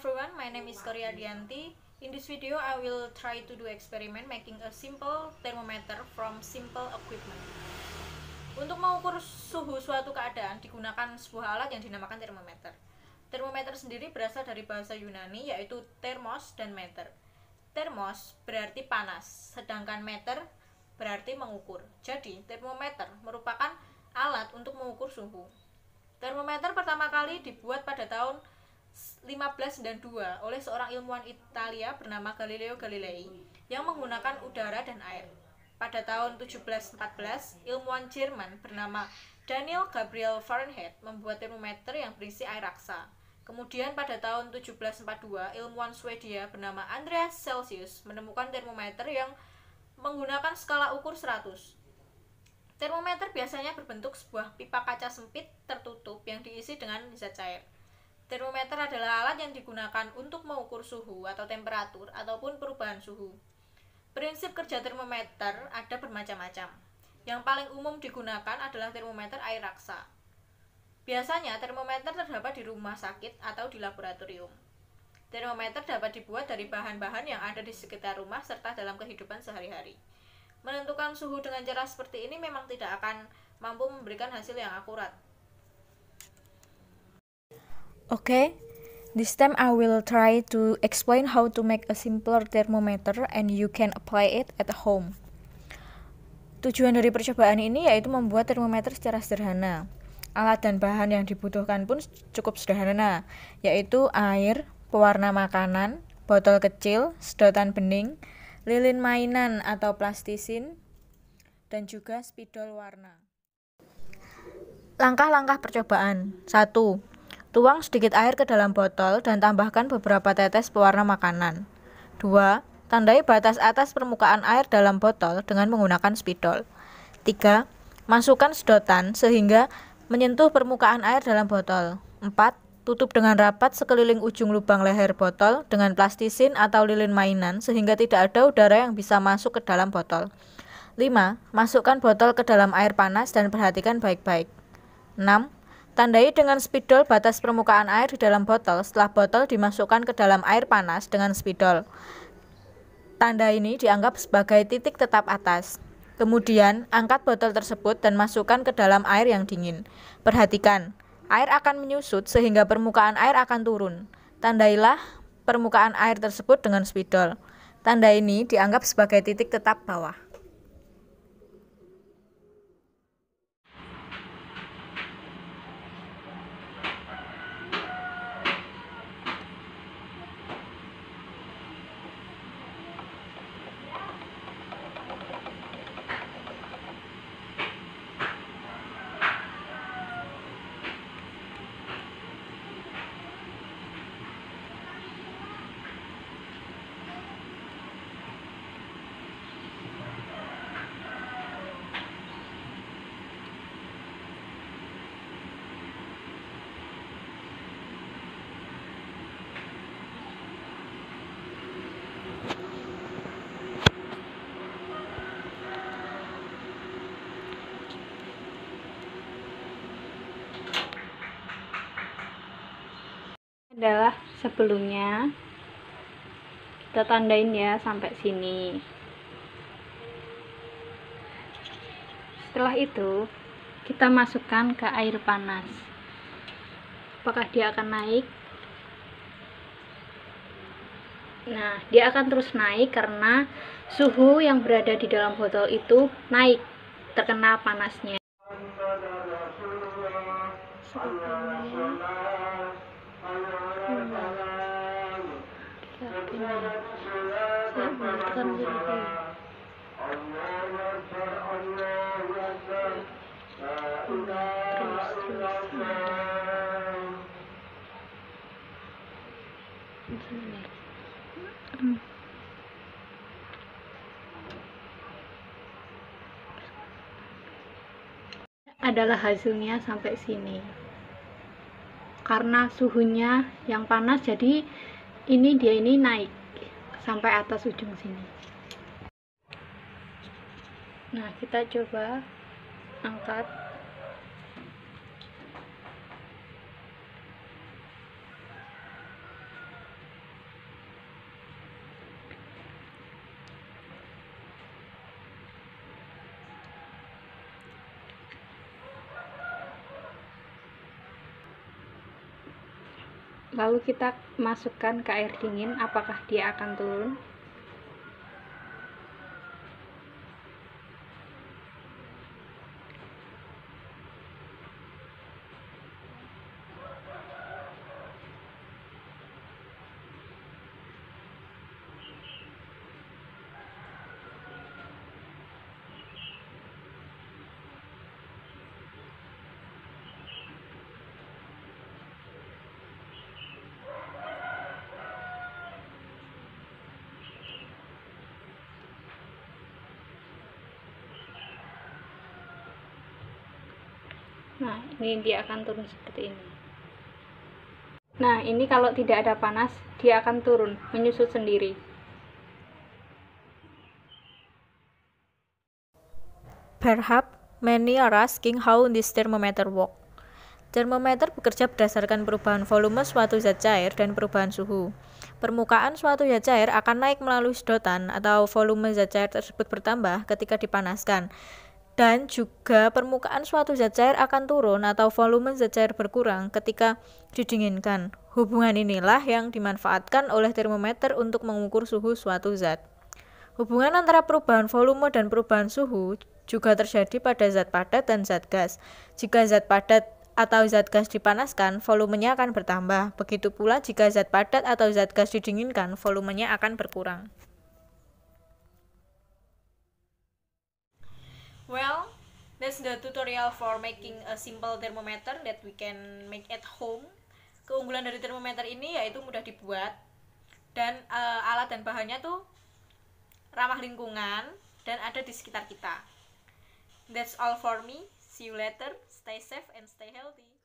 everyone, my name is Korea Dianti. In this video, I will try to do experiment making a simple thermometer from simple equipment. Untuk mengukur suhu suatu keadaan digunakan sebuah alat yang dinamakan termometer. Termometer sendiri berasal dari bahasa Yunani yaitu thermos dan meter. Thermos berarti panas, sedangkan meter berarti mengukur. Jadi, termometer merupakan alat untuk mengukur suhu. Termometer pertama kali dibuat pada tahun 1592 oleh seorang ilmuwan Italia bernama Galileo Galilei yang menggunakan udara dan air. Pada tahun 1714, ilmuwan Jerman bernama Daniel Gabriel Fahrenheit membuat termometer yang berisi air raksa. Kemudian pada tahun 1742, ilmuwan Swedia bernama Andreas Celsius menemukan termometer yang menggunakan skala ukur 100. Termometer biasanya berbentuk sebuah pipa kaca sempit tertutup yang diisi dengan zat cair. Termometer adalah alat yang digunakan untuk mengukur suhu atau temperatur ataupun perubahan suhu. Prinsip kerja termometer ada bermacam-macam. Yang paling umum digunakan adalah termometer air raksa. Biasanya termometer terdapat di rumah sakit atau di laboratorium. Termometer dapat dibuat dari bahan-bahan yang ada di sekitar rumah serta dalam kehidupan sehari-hari. Menentukan suhu dengan cara seperti ini memang tidak akan mampu memberikan hasil yang akurat. Okay, this time I will try to explain how to make a simpler thermometer and you can apply it at home. Tujuan dari percobaan ini yaitu membuat termometer secara sederhana. Alat dan bahan yang dibutuhkan pun cukup sederhana, yaitu air, pewarna makanan, botol kecil, sedotan bening, lilin mainan atau plastisin, dan juga spidol warna. Langkah-langkah percobaan. 1. Tuang sedikit air ke dalam botol dan tambahkan beberapa tetes pewarna makanan. 2. Tandai batas atas permukaan air dalam botol dengan menggunakan spidol. 3. Masukkan sedotan sehingga menyentuh permukaan air dalam botol. 4. Tutup dengan rapat sekeliling ujung lubang leher botol dengan plastisin atau lilin mainan sehingga tidak ada udara yang bisa masuk ke dalam botol. 5. Masukkan botol ke dalam air panas dan perhatikan baik-baik. 6. Tandai dengan spidol batas permukaan air di dalam botol setelah botol dimasukkan ke dalam air panas dengan spidol. Tanda ini dianggap sebagai titik tetap atas. Kemudian, angkat botol tersebut dan masukkan ke dalam air yang dingin. Perhatikan, air akan menyusut sehingga permukaan air akan turun. Tandailah permukaan air tersebut dengan spidol. Tanda ini dianggap sebagai titik tetap bawah. Adalah sebelumnya kita tandain ya sampai sini. Setelah itu kita masukkan ke air panas. Apakah dia akan naik? Nah, dia akan terus naik karena suhu yang berada di dalam botol itu naik terkena panasnya. Adalah hasilnya sampai sini. Karena suhunya yang panas, jadi dia ini naik sampai atas ujung sini. Nah, kita coba angkat. lalu kita masukkan ke air dingin, apakah dia akan turun? Nah, ini dia akan turun seperti ini. Nah, ini kalau tidak ada panas, dia akan turun, menyusut sendiri. Perhaps many are asking how this thermometer works. Termometer bekerja berdasarkan perubahan volume suatu zat cair dan perubahan suhu. Permukaan suatu zat cair akan naik melalui sedotan atau volume zat cair tersebut bertambah ketika dipanaskan. Dan juga permukaan suatu zat cair akan turun atau volume zat cair berkurang ketika didinginkan. Hubungan inilah yang dimanfaatkan oleh termometer untuk mengukur suhu suatu zat. Hubungan antara perubahan volume dan perubahan suhu juga terjadi pada zat padat dan zat gas. Jika zat padat atau zat gas dipanaskan, volumenya akan bertambah. Begitu pula jika zat padat atau zat gas didinginkan, volumenya akan berkurang. Well, that's the tutorial for making a simple thermometer that we can make at home. Keunggulan dari termometer ini yaitu mudah dibuat dan alat dan bahannya tuh ramah lingkungan dan ada di sekitar kita. That's all for me. See you later. Stay safe and stay healthy.